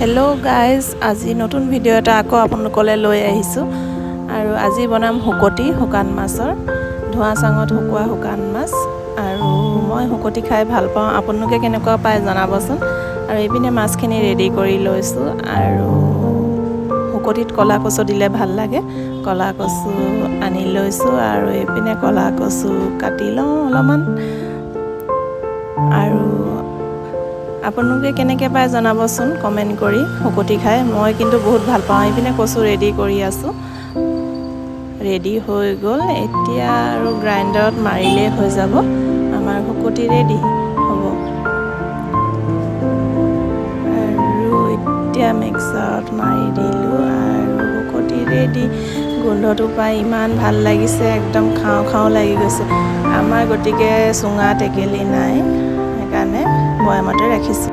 hello guys আজি নতুন video এটা আকৌ আপোনালোকলৈ লৈ আহিছো আৰু আজি বনাম হুকটি শুকান মাছৰ ধোৱা চাঙত শুকুৱা শুকান মাছ আৰু মই হুকটি খাই ভাল পাওঁ আপোনালোকে কেনেকুৱা পায় জনাবচোন আৰু এইপিনে মাছখিনি ৰেডি কৰি লৈছো আৰু হুকটিত কলা কচু দিলে ভাল লাগে কলা কচু আনি লৈছো আৰু এইপিনে কলা কচু কাটি লওঁ অলপমান আৰু আপোনালোকে কেনেকৈ পায় জনাবচোন কমেণ্ট কৰি হুকটি খাই মই কিন্তু বহুত ভাল পাওঁ এইপিনে কচু ৰেডি কৰি আছোঁ ৰেডি হৈ গ'ল এতিয়া আৰু গ্ৰাইণ্ডাৰত মাৰিলে হৈ যাব আমাৰ হুকটি ৰেডি হ'ব আৰু এতিয়া মিক্সাৰত মাৰি দিলোঁ আৰু হুকটি ৰেডি গোন্ধটো পাই ইমান ভাল লাগিছে একদম খাওঁ খাওঁ লাগি গৈছে আমাৰ গতিকে চুঙা টেকেলি নাই সেইকাৰণে বৈয়ামতে ৰাখিছোঁ